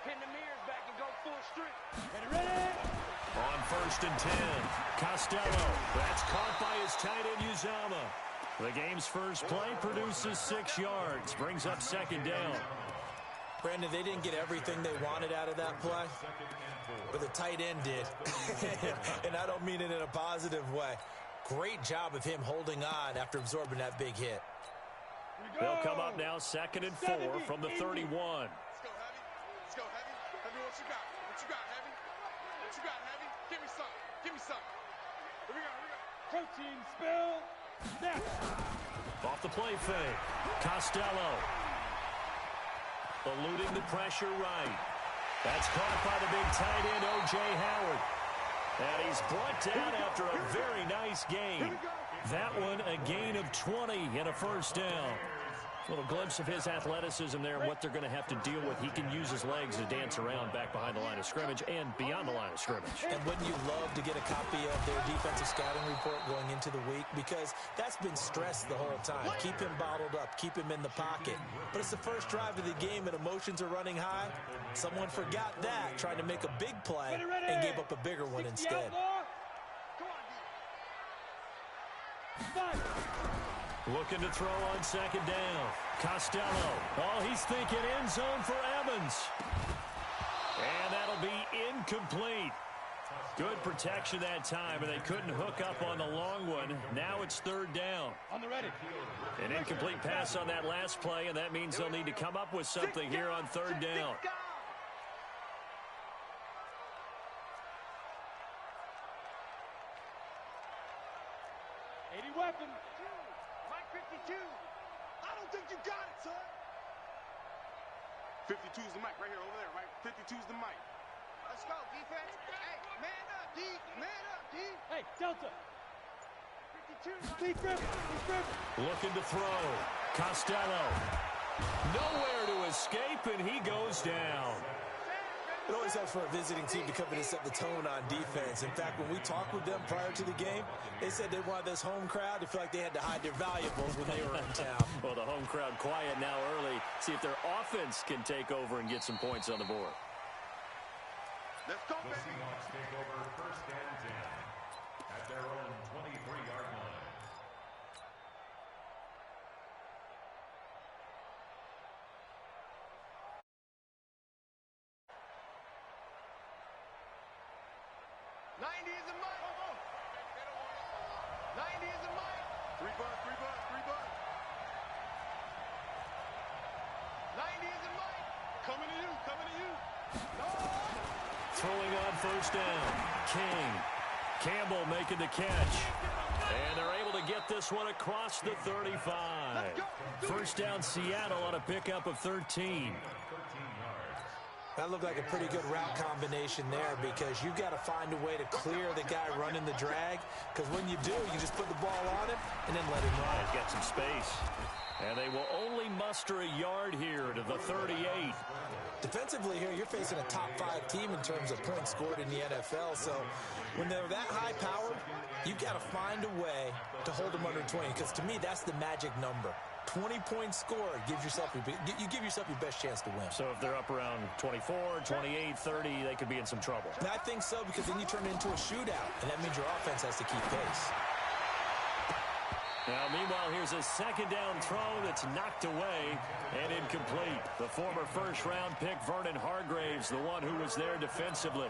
Pin the mirrors back and go full strength. Ready? On 1st and 10, Costello. That's caught by his tight end, Uzomah. The game's first play produces 6 yards, brings up 2nd down. Brandon, they didn't get everything they wanted out of that play, but the tight end did. And I don't mean it in a positive way. Great job of him holding on after absorbing that big hit. They'll come up now 2nd and 4 from the 31. Let's go, Heavy. Let's go, Heavy. Heavy, what you got? What you got, Heavy? What you got, Heavy? Give me some. Give me some. Here we go, here we go. Protein spill. Next. Off the play fake. Costello. Eluding the pressure right. That's caught by the big tight end, O.J. Howard. And he's brought down after a very nice game. That one a gain of 20 and a 1st down. A little glimpse of his athleticism there and what they're going to have to deal with. He can use his legs to dance around back behind the line of scrimmage and beyond the line of scrimmage. And wouldn't you love to get a copy of their defensive scouting report going into the week? Because that's been stressed the whole time. Keep him bottled up. Keep him in the pocket. But it's the first drive of the game and emotions are running high. Someone forgot that, trying to make a big play and gave up a bigger one instead. Looking to throw on 2nd down. Costello. Oh, he's thinking end zone for Evans. And that'll be incomplete. Good protection that time, and they couldn't hook up on the long one. Now it's 3rd down. On the ready. An incomplete pass on that last play, and that means they'll need to come up with something here on 3rd down. Weapon. Mike 52. I don't think you got it, son. 52's the mic right here, over there, right? 52's the mic. Let's go, defense. Hey, man up, D. Man up, D. Hey, Delta. 52. Deep river. Looking to throw. Costello. Nowhere to escape, and he goes down. It always helps for a visiting team to come in and set the tone on defense. In fact, when we talked with them prior to the game, they said they wanted this home crowd to feel like they had to hide their valuables when they were in town. Well, the home crowd quiet now early. See if their offense can take over and get some points on the board. Let's go, The baby. Seahawks take over 1st and 10 at their own 23-yard line. Is a mic. 90 is a mic. 3 bucks, 3 bucks, 3 bucks. 90 is a mic. Coming to you, coming to you. Throwing on 1st down. King. Campbell making the catch. And they're able to get this one across the 35. 1st down Seattle on a pickup of 13. That looked like a pretty good route combination there because you've got to find a way to clear the guy running the drag, because when you do, you just put the ball on him and then let him run. He's got some space. And they will only muster a yard here to the 38. Defensively here, you're facing a top 5 team in terms of points scored in the NFL. So when they're that high powered, you've got to find a way to hold them under 20, because to me, that's the magic number. 20 points scored, you give yourself your best chance to win. So if they're up around 24, 28, 30, they could be in some trouble. And I think so, because then you turn it into a shootout, and that means your offense has to keep pace. Now, meanwhile, here's a 2nd down throw that's knocked away and incomplete. The former 1st-round pick, Vernon Hargraves, the one who was there defensively.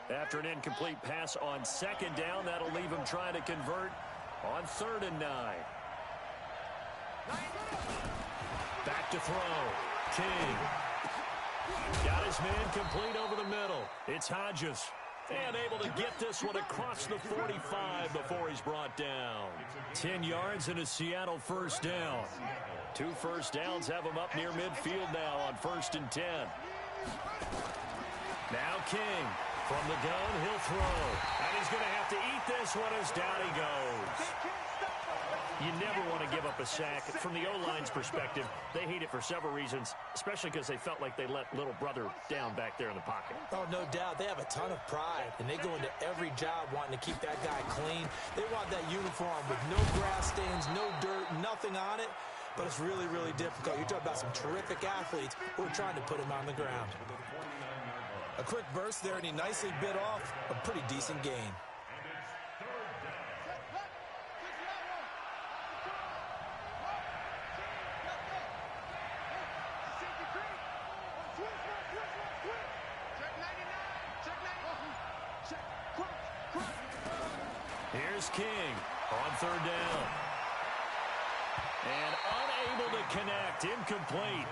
After an incomplete pass on 2nd down, that'll leave him trying to convert on 3rd and 9. Back to throw. King. Got his man complete over the middle. It's Hodges. And able to get this one across the 45 before he's brought down. 10 yards and a Seattle 1st down. 2 first downs have him up near midfield now on 1st and 10. Now King. From the gun, he'll throw. And he's going to have to eat this one as down he goes. You never want to give up a sack. From the O-line's perspective, they hate it for several reasons, especially because they felt like they let little brother down back there in the pocket. Oh, no doubt. They have a ton of pride, and they go into every job wanting to keep that guy clean. They want that uniform with no grass stains, no dirt, nothing on it. But it's really, really difficult. You're talking about some terrific athletes who are trying to put him on the ground. A quick burst there, and he nicely bit off a pretty decent gain. Here's King on third down. And unable to connect, incomplete.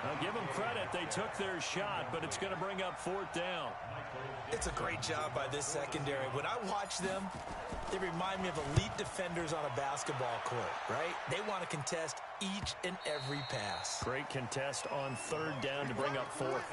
Now give them credit, they took their shot, but it's going to bring up fourth down. It's a great job by this secondary. When I watch them, they remind me of elite defenders on a basketball court, right? They want to contest each and every pass. Great contest on third down to bring up fourth.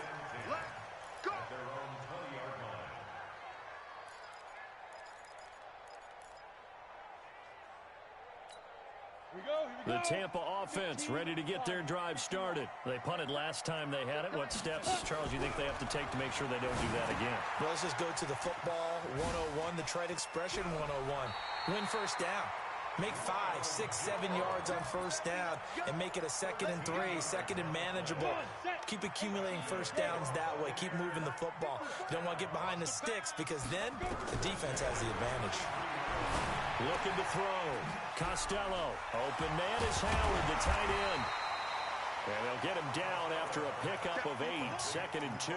The Tampa offense ready to get their drive started. They punted last time they had it. What steps, Charles, do you think they have to take to make sure they don't do that again? Well, let's just go to the football 101, the trade expression 101. Win first down. Make 5, 6, 7 yards on first down and make it a 2nd and 3, 2nd and manageable. Keep accumulating first downs that way. Keep moving the football. You don't want to get behind the sticks because then the defense has the advantage. Looking to throw. Costello. Open man is Howard, the tight end. And they'll get him down after a pickup of 8, 2nd and 2.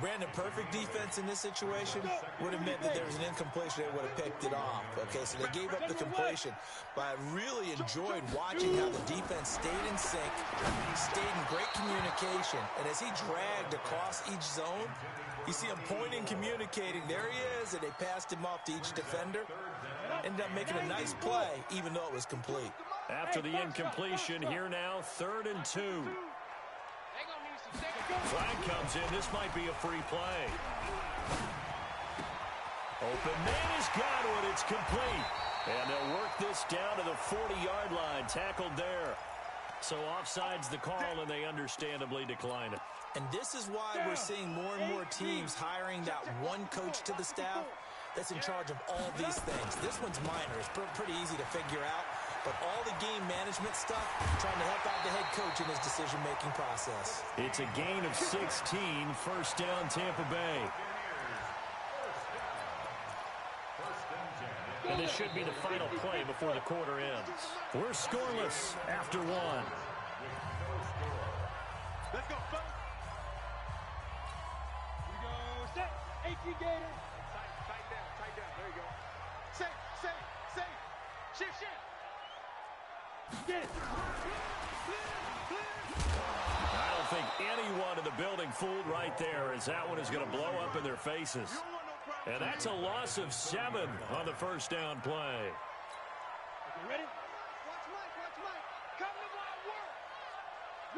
Brandon, perfect defense in this situation would have meant that there was an incompletion. They would have picked it off. Okay, so they gave up the completion. But I really enjoyed watching how the defense stayed in sync, stayed in great communication. And as he dragged across each zone, you see him pointing, communicating. There he is, and they passed him off to each defender. Ended up making a nice play, even though it was complete. After the incompletion, here now, 3rd and 2. Flag comes in. This might be a free play. Open man is Godwin. It's complete. And they'll work this down to the 40-yard line. Tackled there. So offside's the call, and they understandably decline it. And this is why we're seeing more and more teams hiring that one coach to the staff that's in charge of all these things. This one's minor. It's pretty easy to figure out. But all the game management stuff, trying to help out the head coach in his decision-making process. It's a gain of 16, first down Tampa Bay. And this should be the final play before the quarter ends. We're scoreless after 1. Let's go, folks. We go set. 18 Gator. Tight down. There you go. Safe. Shift. Get it. I don't think anyone in the building fooled right there, as that one is going to blow up in their faces. And that's a loss of 7 on the first down play. Okay, ready? Watch Mike. Come to my work.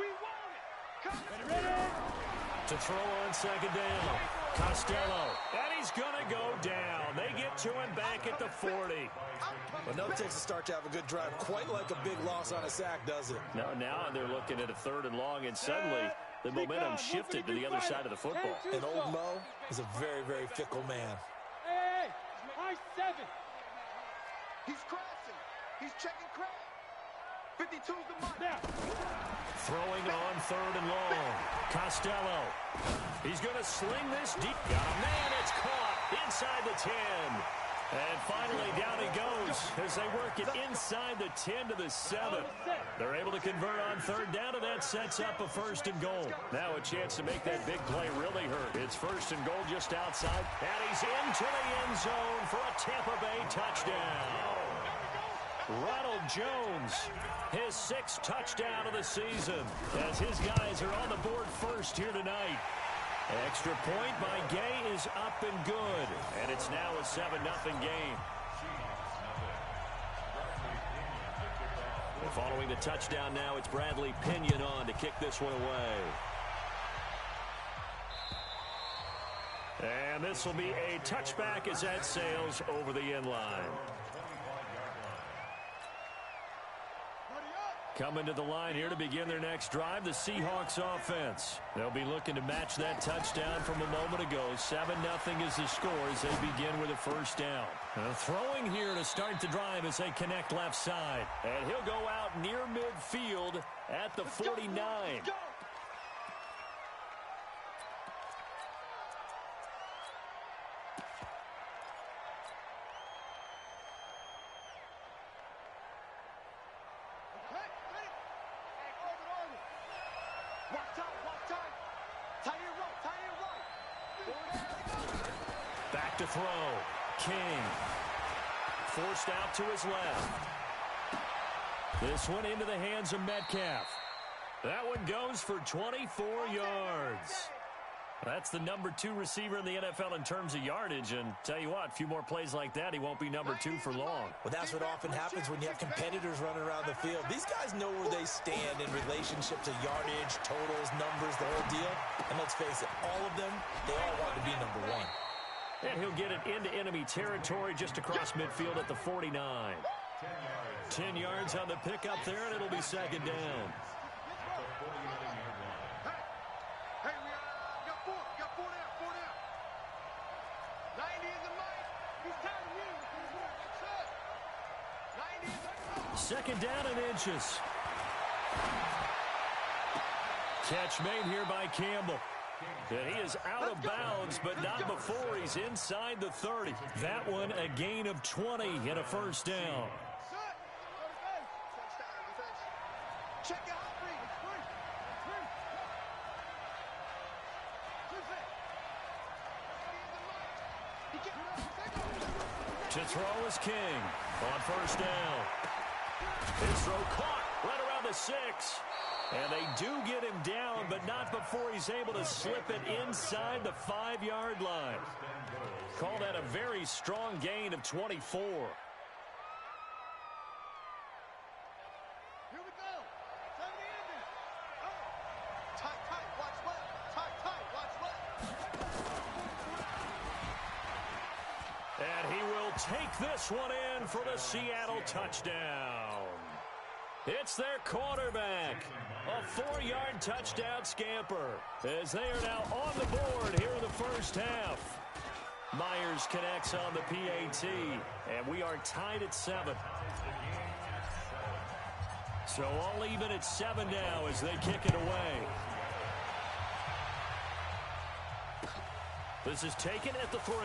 We want it. Come Ready? To throw on second down. Costello. And he's going to go down. They get to him back at the 40. But no, it takes a start to have a good drive. Quite like a big loss on a sack, does it? Now they're looking at a 3rd and long, and suddenly the momentum shifted to the other side of the football. And old Mo is a very, very fickle man. Hey, high 7. He's crashing. He's checking crash. 52's the mark. Now. Throwing on 3rd and long. Costello. He's going to sling this deep. Got a man. It's caught inside the 10. And finally, down he goes as they work it inside the 10 to the 7. They're able to convert on 3rd down, and that sets up a 1st and goal. Now a chance to make that big play really hurt. It's 1st and goal just outside, and he's into the end zone for a Tampa Bay touchdown. Ronald Jones, his 6th touchdown of the season, as his guys are on the board first here tonight. Extra point by Gay is up and good, and it's now a 7-0 game. And following the touchdown now, it's Bradley Pinion on to kick this one away. And this will be a touchback as that sails over the end line. Coming to the line here to begin their next drive, the Seahawks offense. They'll be looking to match that touchdown from a moment ago. 7-0 is the score as they begin with a first down. Throwing here to start the drive as they connect left side. And he'll go out near midfield at the 49. Back to throw. King. Forced out to his left. This one into the hands of Metcalf. That one goes for 24 yards. That's the number 2 receiver in the NFL in terms of yardage. And tell you what, a few more plays like that, he won't be number 2 for long. Well, that's what often happens when you have competitors running around the field. These guys know where they stand in relationship to yardage, totals, numbers, the whole deal. And let's face it, all of them, they all want to be number 1. And he'll get it into enemy territory just across midfield at the 49. 10 yards on the pickup there, and it'll be second down. Hey, we got 4 down. 90 in the mic. He's telling you. 90 in the mic. Second down and inches. Catch made here by Campbell. And he is out of bounds, but not before he's inside the 30. That one a gain of 20 and a first down. Check it out, To throw is King on first down. His throw caught right around the 6. And they do get him down, but not before he's able to slip it inside the 5-yard line. Call that a very strong gain of 24. Here we go. 70 inches. Oh. Tight, watch left. Tight, watch left. And he will take this one in for the Seattle touchdown. It's their quarterback. A 4-yard touchdown scamper as they are now on the board here in the first half. Myers connects on the PAT, and we are tied at 7. So all even at 7 now as they kick it away. This is taken at the 3.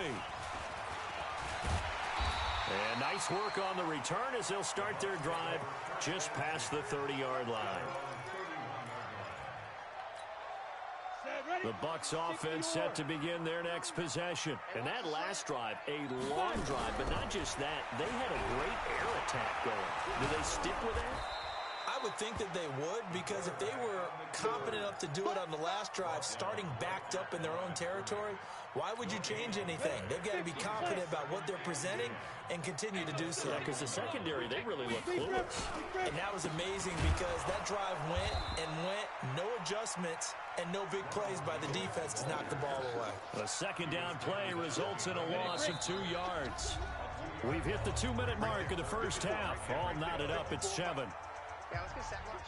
And nice work on the return as they'll start their drive just past the 30-yard line. The Bucs offense set to begin their next possession. And that last drive, a long drive, but not just that. They had a great air attack going. Do they stick with that? I would think that they would, because if they were confident enough to do it on the last drive, starting backed up in their own territory, why would you change anything? They've got to be confident about what they're presenting and continue to do so. Yeah, because the secondary, they really look clueless. And that was amazing because that drive went, no adjustments, and no big plays by the defense to knock the ball away. A second down play results in a loss of 2 yards. We've hit the 2-minute mark of the first half. All knotted up at 7. Yeah, let's get set lunch.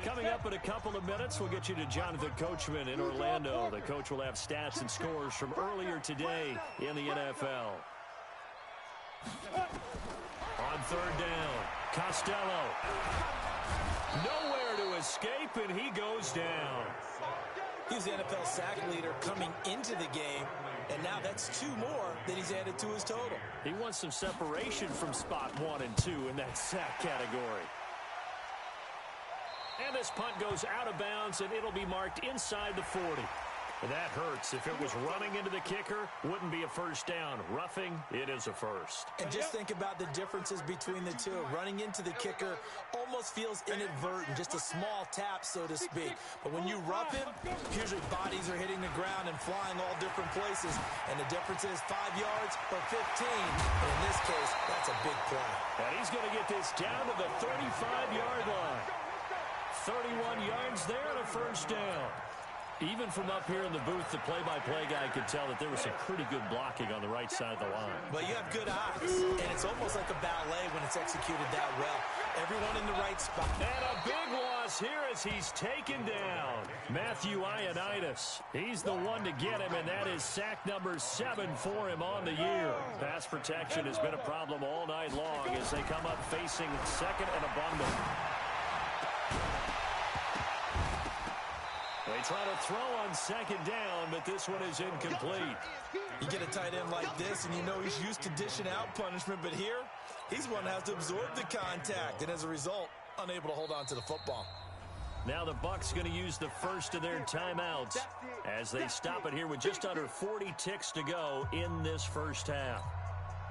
Coming up in a couple of minutes, we'll get you to Jonathan Coachman in Orlando. The coach will have stats and scores from earlier today in the NFL. On third down, Costello. Nowhere to escape, and he goes down. He's the NFL sack leader coming into the game, and now that's 2 more that he's added to his total. He wants some separation from spot 1 and 2 in that sack category. And this punt goes out of bounds, and it'll be marked inside the 40. That hurts. If it was running into the kicker, wouldn't be a first down. Roughing, it is a first. And just think about the differences between the two. Running into the kicker almost feels inadvertent, just a small tap, so to speak. But when you rough him, usually bodies are hitting the ground and flying all different places. And the difference is 5 yards or 15. And in this case, that's a big play. And he's going to get this down to the 35-yard line. 31 yards there and a first down. Even from up here in the booth, the play-by-play guy could tell that there was some pretty good blocking on the right side of the line. Well, you have good eyes, and it's almost like a ballet when it's executed that well. Everyone in the right spot. And a big loss here as he's taken down. Matthew Ioannidis. He's the one to get him, and that is sack number 7 for him on the year. Pass protection has been a problem all night long as they come up facing second and abundant. They try to throw on second down, but this one is incomplete. You get a tight end like this, and you know he's used to dishing out punishment, but here, he's one that has to absorb the contact, and as a result, unable to hold on to the football. Now the Bucs going to use the first of their timeouts as they stop it here with just under 40 ticks to go in this first half.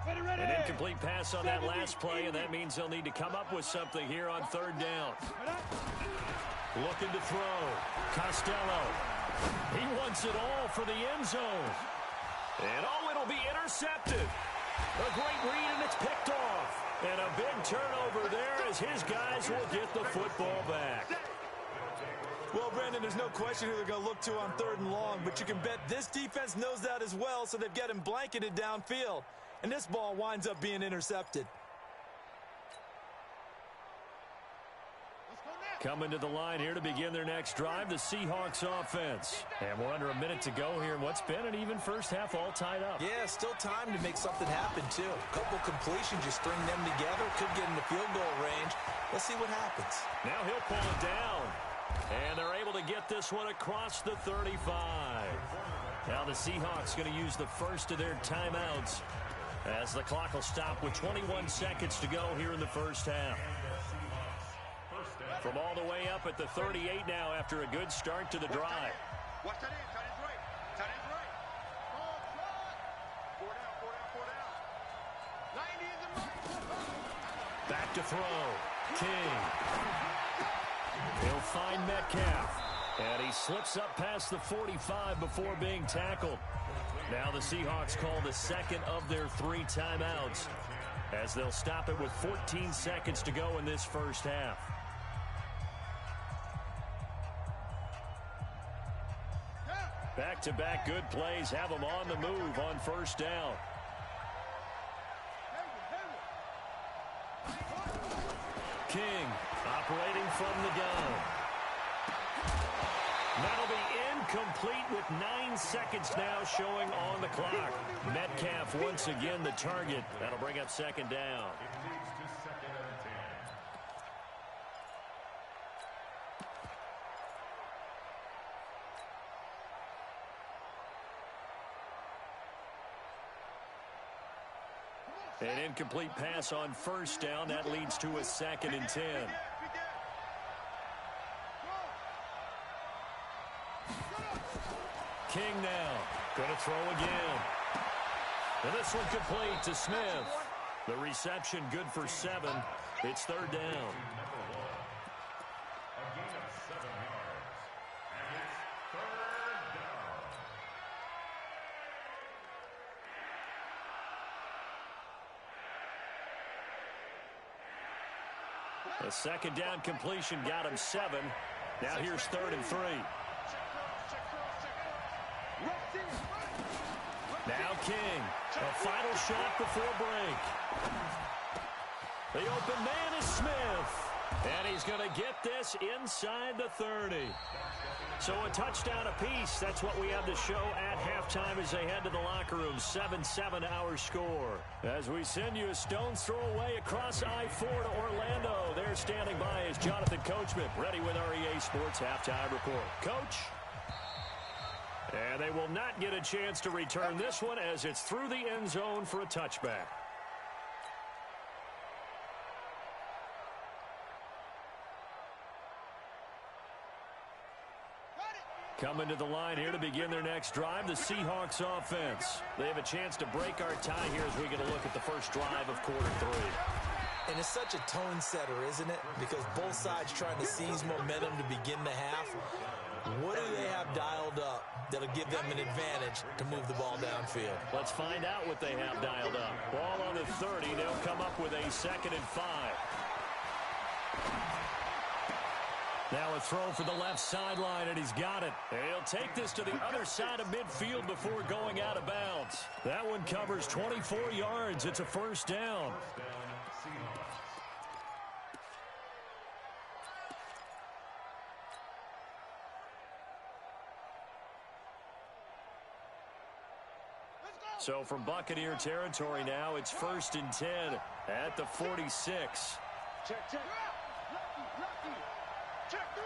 An incomplete pass on that last play, and that means they'll need to come up with something here on third down. Looking to throw. Costello. He wants it all for the end zone. And it'll be intercepted. A great read, and it's picked off. And a big turnover there as his guys will get the football back. Well, Brandon, there's no question who they're going to look to on third and long, but you can bet this defense knows that as well, so they've got him blanketed downfield. And this ball winds up being intercepted. Coming to the line here to begin their next drive, the Seahawks offense. And we're under a minute to go here in what's been an even first half, all tied up. Yeah, still time to make something happen, too. A couple completions, you string them together, could get into field goal range. Let's see what happens. Now he'll pull it down. And they're able to get this one across the 35. Now the Seahawks going to use the first of their timeouts as the clock will stop with 21 seconds to go here in the first half. From all the way up at the 38 now after a good start to the drive. Watch that in. Tight end's right. Tight end's right. Four down. 90 in the right. Back to throw. King. He'll find Metcalf. And he slips up past the 45 before being tackled. Now the Seahawks call the second of their 3 timeouts as they'll stop it with 14 seconds to go in this first half. Back-to-back good plays have them on the move on first down. King operating from the gun. That'll be incomplete with 9 seconds now showing on the clock. Metcalf once again the target. That'll bring up second down. An incomplete pass on first down. That leads to a 2nd and 10. King now. Going to throw again. And this one complete to Smith. The reception good for 7. It's third down. A second down completion got him 7. Now here's 3rd and 3. Now King. A final shot before break. The open man is Smith. And he's going to get this inside the 30. So a touchdown apiece. That's what we have to show at halftime as they head to the locker room. 7-7 our score. As we send you a stone's throw away across I-4 to Orlando. There standing by is Jonathan Coachman, ready with our EA Sports Halftime Report. Coach? And they will not get a chance to return this one as it's through the end zone for a touchback. Coming to the line here to begin their next drive, the Seahawks offense. They have a chance to break our tie here as we get a look at the first drive of quarter 3. And it's such a tone setter, isn't it? Because both sides trying to seize momentum to begin the half. What do they have dialed up that'll give them an advantage to move the ball downfield? Let's find out what they have dialed up. Ball on the 30. They'll come up with a 2nd and 5. Now a throw for the left sideline, and he's got it. And he'll take this to the other side of midfield before going out of bounds. That one covers 24 yards. It's a first down. So from Buccaneer territory now, it's 1st and 10 at the 46. Check, check. Lucky. Check three.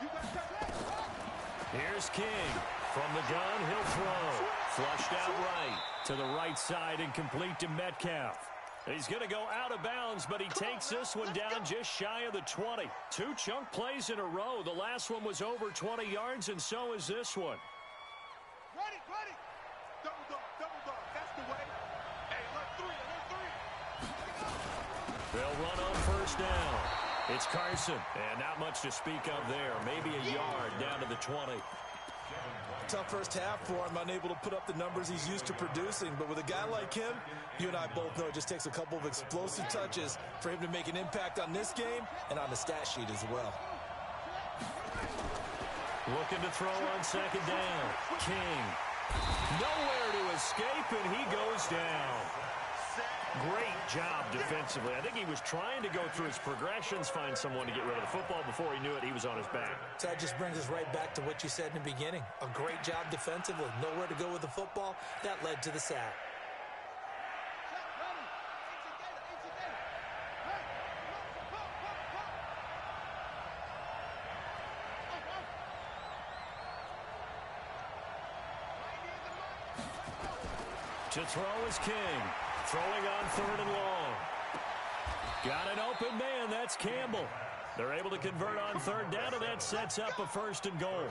You got take. Here's King. From the gun, he'll throw. Flushed out right to the right side and complete to Metcalf. He's going to go out of bounds, but he takes this one down just shy of the 20. 2 chunk plays in a row. The last one was over 20 yards, and so is this one. Ready. Double dog. That's the way. Hey, look, three. They'll run on first down. It's Carson, and not much to speak of there. Maybe a yard down to the 20. Tough first half for him, unable to put up the numbers he's used to producing. But with a guy like him, you and I both know it just takes a couple of explosive touches for him to make an impact on this game and on the stat sheet as well. Looking to throw on second down. King. Nowhere to escape, and he goes down. Great job defensively. I think he was trying to go through his progressions, find someone to get rid of the football. Before he knew it, he was on his back. So that just brings us right back to what you said in the beginning. A great job defensively. Nowhere to go with the football. That led to the sack. To throw is King. Throwing on 3rd and long. Got an open man. That's Campbell. They're able to convert on 3rd down, and that sets up a 1st and goal.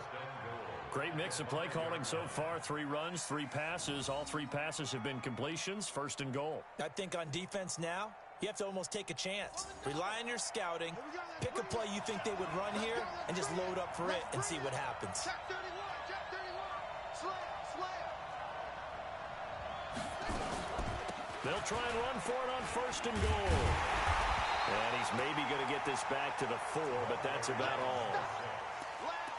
Great mix of play calling so far. 3 runs, 3 passes. All 3 passes have been completions. 1st and goal. I think on defense now, you have to almost take a chance. Rely on your scouting. Pick a play you think they would run here, and just load up for it and see what happens. Check 31. Slam. They'll try and run for it on 1st and goal. And he's maybe going to get this back to the 4, but that's about all.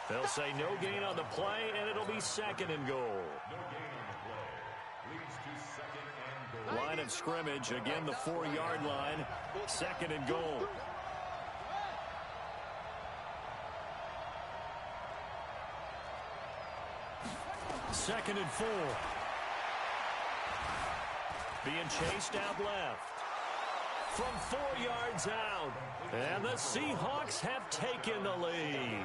They'll say no gain on the play, and it'll be 2nd and goal. Line of scrimmage, again the 4-yard line, 2nd and goal. Second and 4. Being chased out left. From 4 yards out. And the Seahawks have taken the lead.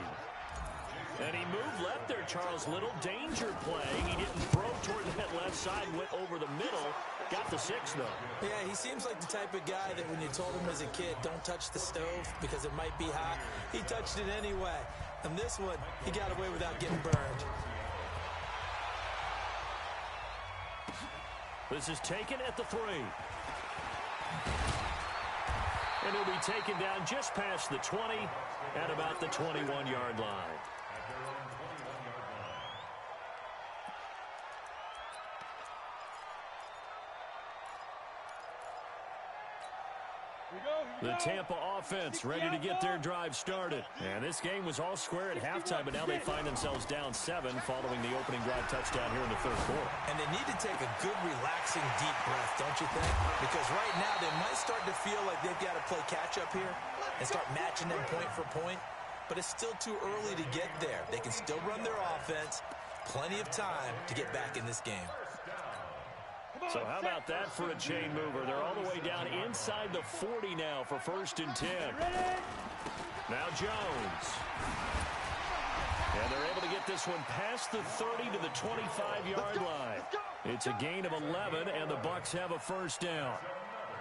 And he moved left there, Charles Little. Danger play. He didn't throw toward that left side. Went over the middle. Got the 6, though. Yeah, he seems like the type of guy that when you told him as a kid, don't touch the stove because it might be hot, he touched it anyway. And this one, he got away without getting burned. This is taken at the 3. And he'll be taken down just past the 20 at about the 21-yard line. The Tampa offense ready to get their drive started. And this game was all square at halftime, but now they find themselves down 7 following the opening drive touchdown here in the 3rd quarter. And they need to take a good, relaxing, deep breath, don't you think? Because right now they might start to feel like they've got to play catch-up here and start matching them point for point. But it's still too early to get there. They can still run their offense. Plenty of time to get back in this game. So how about that for a chain mover? They're all the way down inside the 40 now for 1st and 10. Now Jones. And they're able to get this one past the 30 to the 25-yard line. It's a gain of 11, and the Bucs have a 1st down.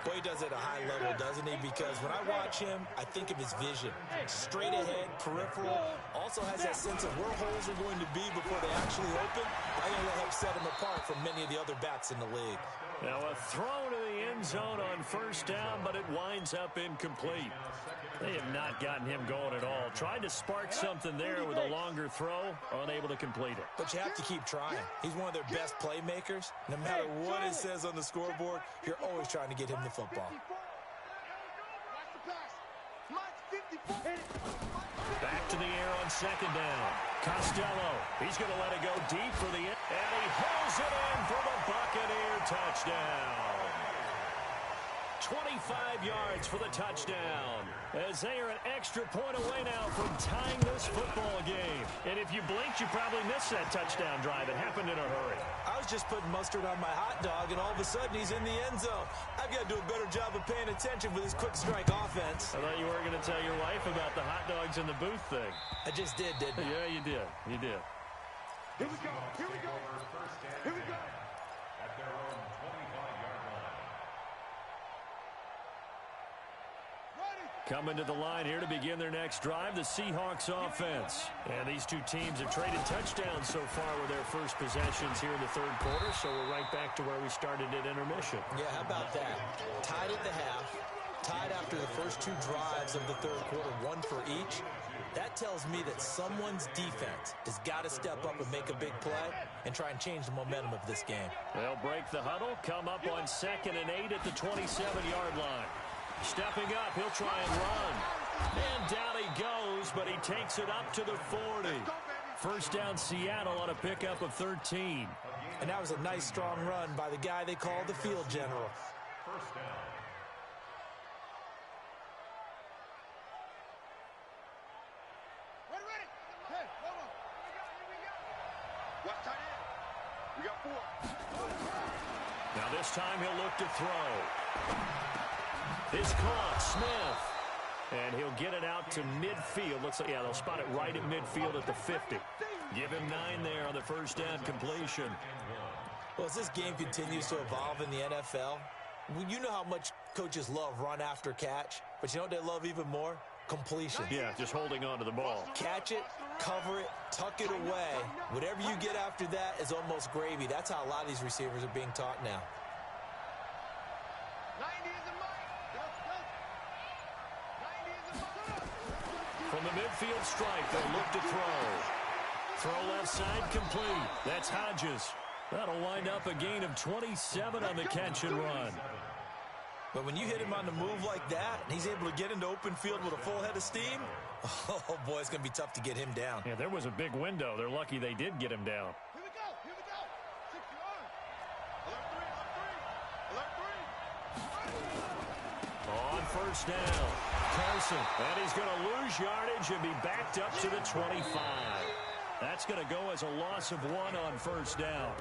Boy, he does it at a high level, doesn't he? Because when I watch him, I think of his vision. Straight ahead, peripheral. Also has that sense of where holes are going to be before they actually open. I think that'll help set him apart from many of the other backs in the league. Now a throw to the end zone on 1st down, but it winds up incomplete. They have not gotten him going at all. Tried to spark something there with a longer throw, unable to complete it. But you have to keep trying. He's one of their best playmakers. No matter what it says on the scoreboard, you're always trying to get him the football. Watch the pass. Mine's 50. Back to the air on second down. Costello, he's going to let it go deep for the end, and he hauls it in for the Buccaneer touchdown. 25 yards for the touchdown, as they are an extra point away now from tying this football game. And if you blinked, you probably missed that touchdown drive. It happened in a hurry. I was just putting mustard on my hot dog, and all of a sudden he's in the end zone. I've got to do a better job of paying attention with this quick strike offense. I thought you were going to tell your wife about the hot dogs in the booth thing. I just did, didn't I? Yeah, you did. You did. Here we go. Here we go. Here we go. At their own 25-yard line. Coming to the line here to begin their next drive, the Seahawks offense. And these two teams have traded touchdowns so far with their first possessions here in the third quarter, so we're right back to where we started at intermission. Yeah, how about that? Tied at the half, tied after the first two drives of the third quarter, one for each. That tells me that someone's defense has got to step up and make a big play and try and change the momentum of this game. They'll break the huddle, come up on 2nd and 8 at the 27-yard line. Stepping up, he'll try and run. And down he goes, but he takes it up to the 40. First down, Seattle on a pickup of 13. And that was a nice, strong run by the guy they call the field general. First down. Ready. Hey, hold on. Watch tight end. We got 4. Now this time he'll look to throw. It's caught, Smith. And he'll get it out to midfield. Looks like, yeah, they'll spot it right at midfield at the 50. Give him 9 there on the first down completion. Well, as this game continues to evolve in the NFL, you know how much coaches love run after catch, but you know what they love even more? Completion. Yeah, just holding on to the ball. Catch it, cover it, tuck it away. Whatever you get after that is almost gravy. That's how a lot of these receivers are being taught now. 90 is the mic. 90 is the mic. From the midfield stripe, they'll look to throw. Throw left side complete. That's Hodges. That'll wind up a gain of 27 on the catch and run. But when you hit him on the move like that, and he's able to get into open field with a full head of steam, oh, boy, it's going to be tough to get him down. Yeah, there was a big window. They're lucky they did get him down. Here we go. 6 yards. Alert 3. On first down, Carson. And he's going to lose yardage and be backed up to the 25. That's going to go as a loss of 1 on first down.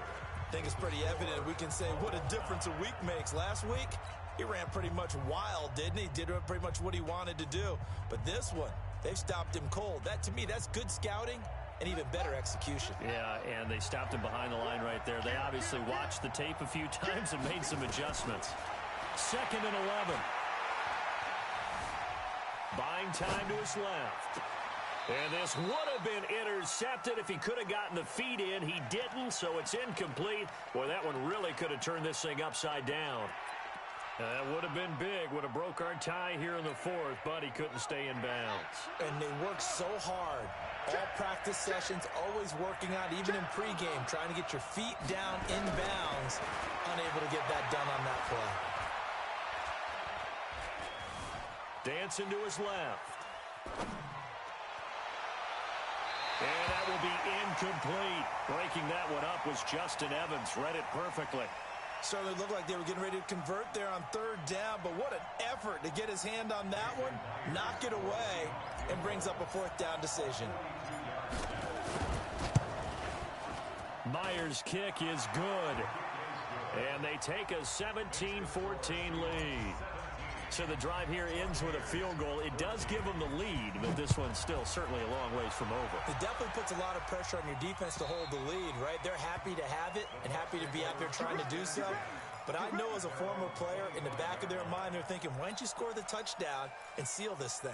I think it's pretty evident we can say what a difference a week makes. Last week, he ran pretty much wild, didn't he? Did pretty much what he wanted to do. But this one, they've stopped him cold. That, to me, that's good scouting and even better execution. Yeah, and they stopped him behind the line right there. They obviously watched the tape a few times and made some adjustments. 2nd and 11. Buying time to his left. And this would have been intercepted if he could have gotten the feet in. He didn't, so it's incomplete. Boy, that one really could have turned this thing upside down. That would have been big. Would have broke our tie here in the 4th, but he couldn't stay in bounds. And they work so hard. All practice sessions, always working out, even in pregame, trying to get your feet down in bounds. Unable to get that done on that play. Dancing to his left. And that will be incomplete. Breaking that one up was Justin Evans. Read it perfectly. Certainly looked like they were getting ready to convert there on 3rd down, but what an effort to get his hand on that one, knock it away, and brings up a 4th down decision. Myers' kick is good. And they take a 17-14 lead. So the drive here ends with a field goal. It does give them the lead, but this one's still certainly a long ways from over. It definitely puts a lot of pressure on your defense to hold the lead, right? They're happy to have it and happy to be out there trying to do so. But I know as a former player, in the back of their mind, they're thinking, why don't you score the touchdown and seal this thing?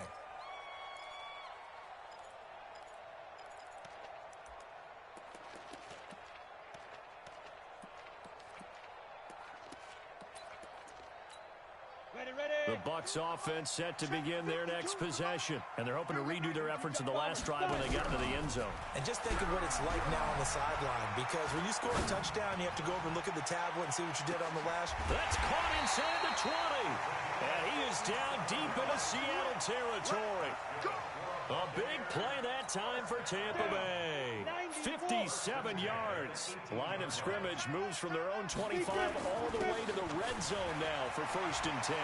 Ready. ready. The Bucs offense set to begin their next possession. And they're hoping to redo their efforts in the last drive when they got into the end zone. And just think of what it's like now on the sideline, because when you score a touchdown, you have to go over and look at the tablet and see what you did on the last. That's caught inside the 20. And he is down deep into Seattle territory. A big play that time for Tampa Bay. 57 yards. Line of scrimmage moves from their own 25 all the way to the red zone now for 1st and 10.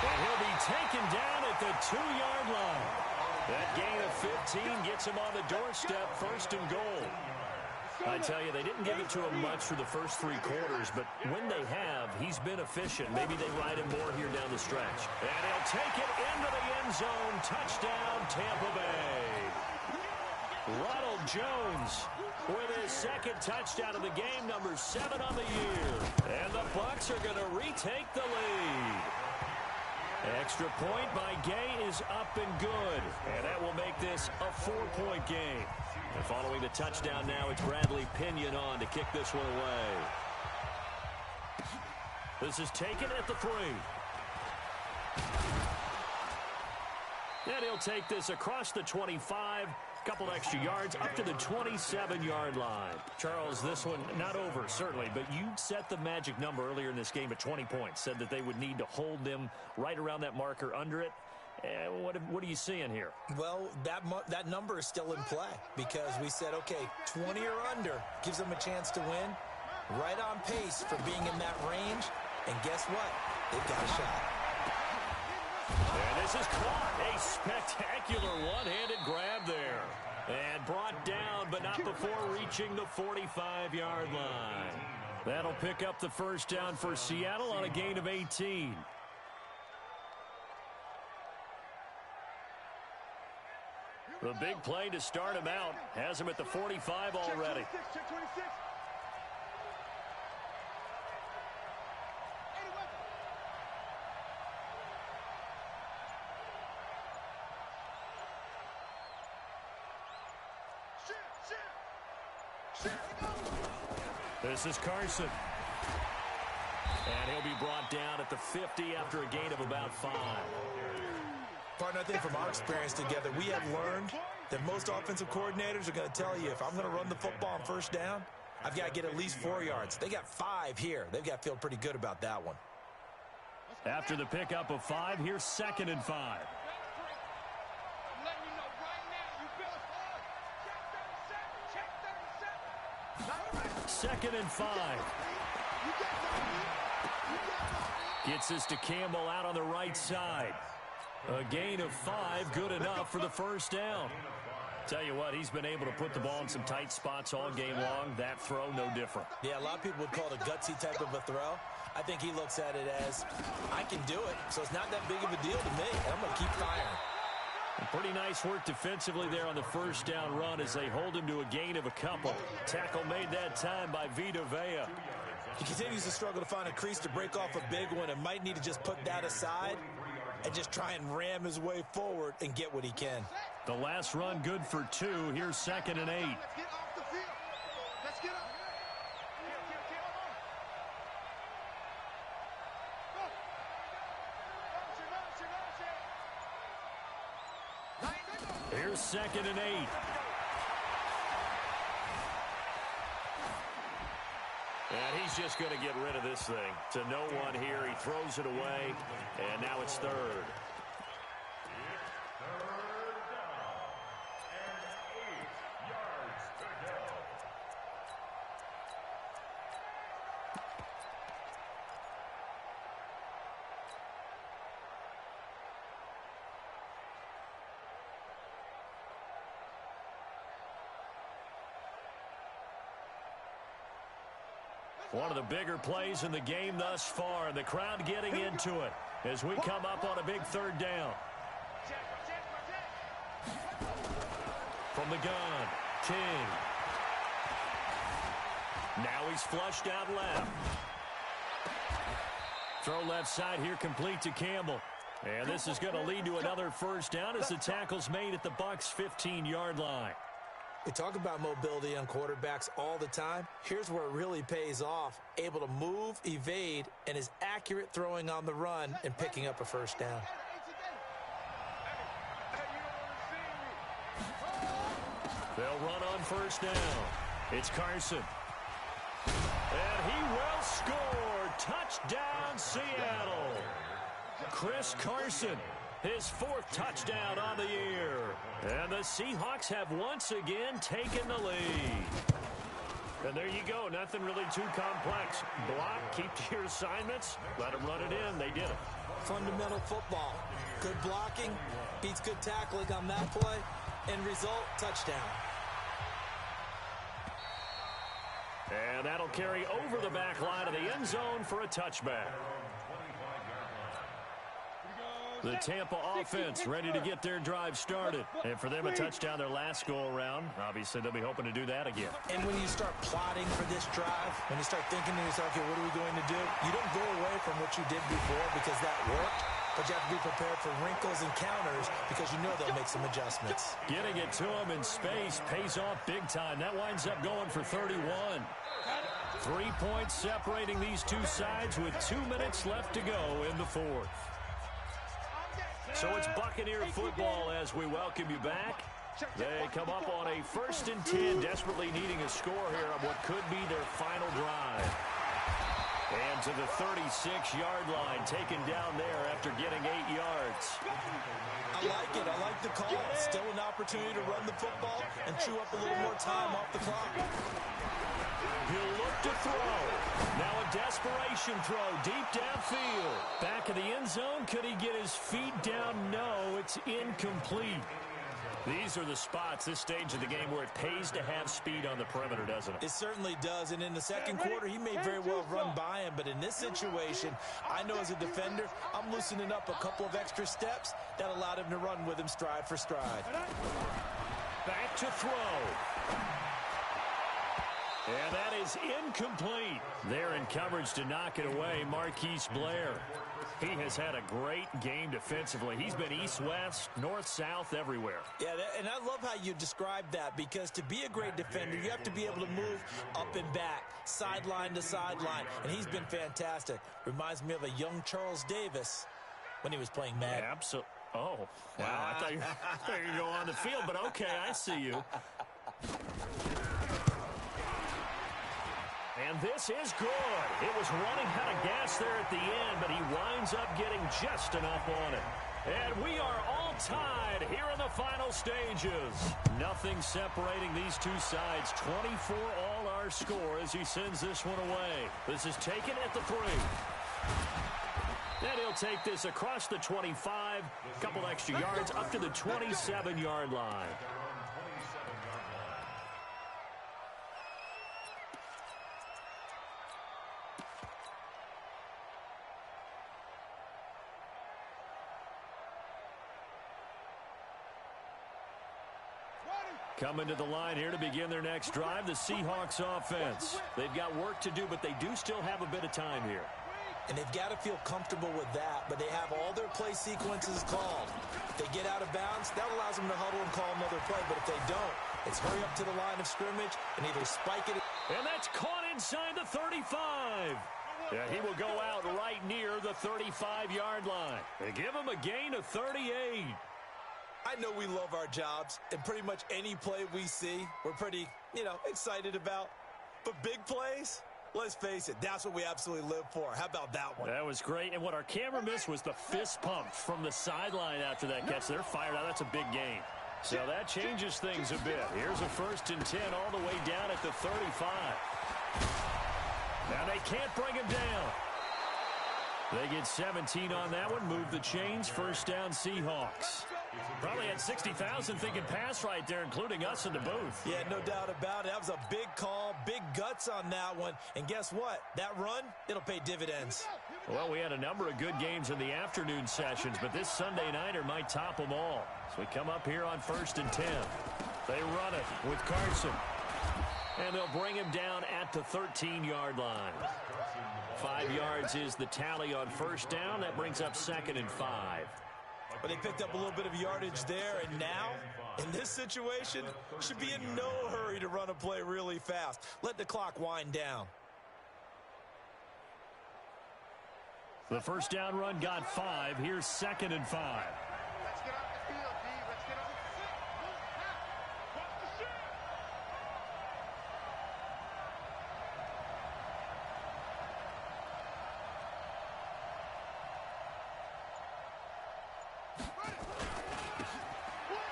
And he'll be taken down at the 2-yard line. That gain of 15 gets him on the doorstep, 1st and goal. I tell you, they didn't give it to him much for the first 3 quarters, but when they have, he's been efficient. Maybe they ride him more here down the stretch. And he'll take it into the end zone. Touchdown, Tampa Bay. Ronald Jones with his 2nd touchdown of the game, number 7 on the year. And the Bucs are going to retake the lead. Extra point by Gay is up and good. And that will make this a 4-point game. And following the touchdown now, it's Bradley Pinion on to kick this one away. This is taken at the 3. And he'll take this across the 25. Couple extra yards up to the 27-yard line. Charles, this one not over, certainly, but you set the magic number earlier in this game at 20 points. Said that they would need to hold them right around that marker under it. What are you seeing here? Well, that number is still in play because we said, okay, 20 or under gives them a chance to win. Right on pace for being in that range. And guess what? They've got a shot. And this is caught. A spectacular one-handed grab there. And brought down, but not before reaching the 45-yard line. That'll pick up the 1st down for Seattle on a gain of 18. The big play to start him out has him at the 45 already. Check 26. This is Carson. And he'll be brought down at the 50 after a gain of about 5. Partner, I think from our experience together, we have learned that most offensive coordinators are going to tell you, if I'm going to run the football on 1st down, I've got to get at least 4 yards. They got 5 here. They've got to feel pretty good about that one. After the pickup of 5, here's 2nd and 5. 2nd and 5. Gets this to Campbell out on the right side. A gain of 5, good enough for the 1st down. Tell you what, he's been able to put the ball in some tight spots all game long. That throw, no different. Yeah, a lot of people would call it a gutsy type of a throw. I think he looks at it as, I can do it, so it's not that big of a deal to me, and I'm going to keep firing. Pretty nice work defensively there on the 1st down run as they hold him to a gain of a couple. Tackle made that time by Vita Vea. He continues to struggle to find a crease to break off a big one and might need to just put that aside and just try and ram his way forward and get what he can. The last run good for 2. Here's 2nd and 8. Let's get off the field. Let's get up. Here's 2nd and 8. And he's just going to get rid of this thing. To no one here. He throws it away. And now it's 3rd. One of the bigger plays in the game thus far, and the crowd getting into it as we come up on a big 3rd down. From the gun, King. Now he's flushed out left. Throw left side here, complete to Campbell. And this is going to lead to another 1st down as the tackle's made at the Bucs' 15-yard line. We talk about mobility on quarterbacks all the time. Here's where it really pays off. Able to move, evade, and is accurate throwing on the run and picking up a first down. They'll run on first down. It's Carson. And he will score. Touchdown, Seattle. Chris Carson, his 4th touchdown on the year. And the Seahawks have once again taken the lead. And there you go. Nothing really too complex. Block, keep to your assignments, let them run it in. They did it. Fundamental football. Good blocking beats good tackling on that play. End result, touchdown. And that'll carry over the back line of the end zone for a touchback. The Tampa offense ready to get their drive started. And for them, a touchdown their last go-around. Obviously, they'll be hoping to do that again. And when you start plotting for this drive, when you start thinking to yourself, okay, what are we going to do? You don't go away from what you did before because that worked. But you have to be prepared for wrinkles and counters because you know they'll make some adjustments. Getting it to him in space pays off big time. That winds up going for 31. 3 points separating these two sides with 2 minutes left to go in the 4th. So it's Buccaneer football as we welcome you back. They come up on a 1st and 10, desperately needing a score here on what could be their final drive. And to the 36-yard line, taken down there after getting 8 yards. I like it. I like the call. Still an opportunity to run the football and chew up a little more time off the clock. He'll look to throw. Now a desperation throw deep downfield. Back of the end zone. Could he get his feet down? No, it's incomplete. These are the spots, this stage of the game, where it pays to have speed on the perimeter, doesn't it? It certainly does, and in the second quarter, he may very well run by him, but in this situation, I know as a defender, I'm loosening up a couple of extra steps that allowed him to run with him stride for stride. Back to throw. And that is incomplete. There in coverage to knock it away, Marquise Blair. He has had a great game defensively. He's been east-west, north-south, everywhere. Yeah, and I love how you described that, because to be a great defender, you have to be able to move up and back, sideline to sideline, and he's been fantastic. Reminds me of a young Charles Davis when he was playing Madden. Absolutely. Oh, wow. I thought you were going to go on the field, but okay, I see you. And this is good. It was running out of gas there at the end, but he winds up getting just enough on it. And we are all tied here in the final stages. Nothing separating these two sides. 24 all our score as he sends this one away. This is taken at the 3. And he'll take this across the 25, a couple extra yards up to the 27-yard line. Coming to the line here to begin their next drive, the Seahawks offense. They've got work to do, but they do still have a bit of time here. And they've got to feel comfortable with that, but they have all their play sequences called. If they get out of bounds, that allows them to huddle and call another play, but if they don't, it's hurry up to the line of scrimmage and either spike it. And that's caught inside the 35. Yeah, he will go out right near the 35-yard line. They give him a gain of 38. I know we love our jobs, and pretty much any play we see, we're pretty, excited about. But big plays, let's face it, that's what we absolutely live for. How about that one? That was great, and what our camera missed was the fist pump from the sideline after that catch. They're fired out. That's a big gain. So that changes things a bit. Here's a 1st and 10 all the way down at the 35. Now they can't bring him down. They get 17 on that one, move the chains, 1st down Seahawks. Probably had 60,000 thinking pass right there, including us in the booth. Yeah, no doubt about it. That was a big call, big guts on that one. And guess what? That run, it'll pay dividends. Well, we had a number of good games in the afternoon sessions, but this Sunday nighter might top them all. So we come up here on 1st and 10. They run it with Carson. And they'll bring him down at the 13-yard line. 5 yards is the tally on 1st down. That brings up 2nd and 5. But they picked up a little bit of yardage there, and now In this situation, should be in no hurry to run a play really fast. Let the clock wind down. The first down run got 5. Here's 2nd and 5. Let's get off the field, D. Let's get off the field. Watch the shit.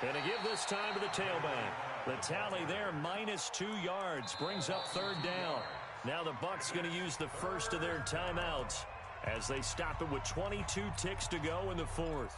And to give this time to the tailback. The tally there, -2 yards, brings up 3rd down. Now the Bucs going to use the first of their timeouts as they stop it with 22 ticks to go in the 4th.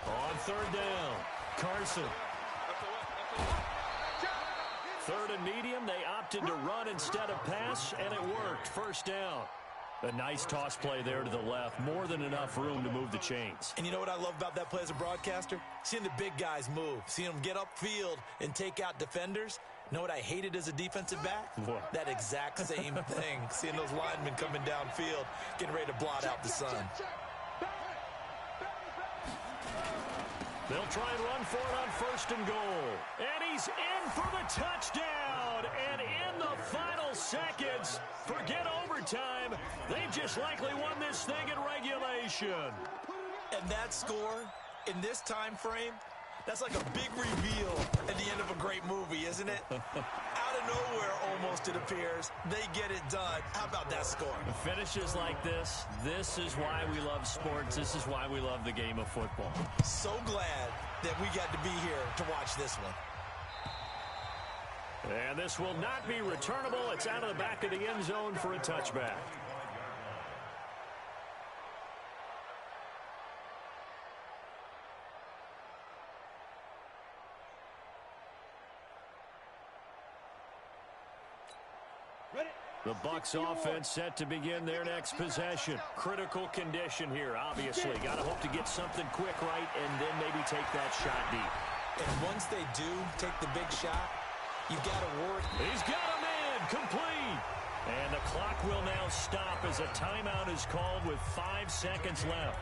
On 3rd down, Carson. 3rd and medium, they opted to run instead of pass, and it worked. 1st down. A nice toss play there to the left. More than enough room to move the chains. And you know what I love about that play as a broadcaster? Seeing the big guys move. Seeing them get upfield and take out defenders. You know what I hated as a defensive back? What? That exact same thing. Seeing those linemen coming downfield, getting ready to blot out the sun. They'll try and run for it on 1st and goal. And he's in for the touchdown. And in the final seconds, forget overtime, they've just likely won this thing in regulation. And that score, in this time frame, that's like a big reveal at the end of a great movie, isn't it? Out of nowhere, almost, it appears, they get it done. How about that score? Finishes like this is why we love sports. This is why we love the game of football. So glad that we got to be here to watch this one. And this will not be returnable. It's out of the back of the end zone for a touchback. The Bucs offense set to begin their next possession. Critical condition here, obviously. Got to hope to get something quick right and then maybe take that shot deep. And once they do take the big shot, you've got to work. He's got a man, complete. And the clock will now stop as a timeout is called with 5 seconds left.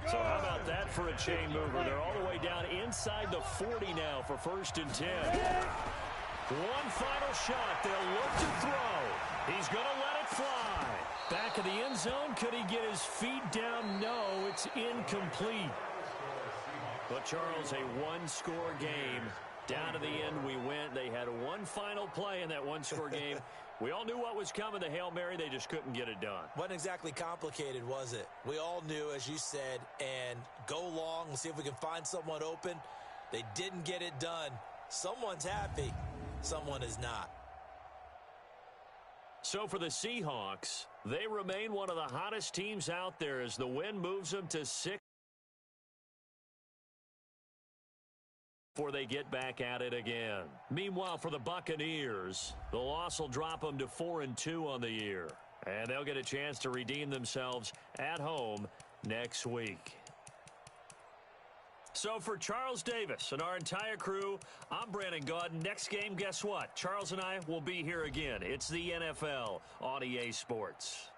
So how about that for a chain mover? They're all the way down inside the 40 now for 1st and 10. One final shot. They'll look to throw. He's going to let it fly. Back of the end zone. Could he get his feet down? No, it's incomplete. But, Charles, a one-score game. Down to the end we went. They had one final play in that one-score game. We all knew what was coming, the Hail Mary. They just couldn't get it done. Wasn't exactly complicated, was it? We all knew, as you said, and go long and see if we can find someone open. They didn't get it done. Someone's happy. Someone is not. So for the Seahawks, they remain one of the hottest teams out there as the win moves them to 6. Before they get back at it again. Meanwhile, for the Buccaneers, the loss will drop them to 4-2 on the year. And they'll get a chance to redeem themselves at home next week. So for Charles Davis and our entire crew, I'm Brandon Gaudin. Next game, guess what? Charles and I will be here again. It's the NFL on EA Sports.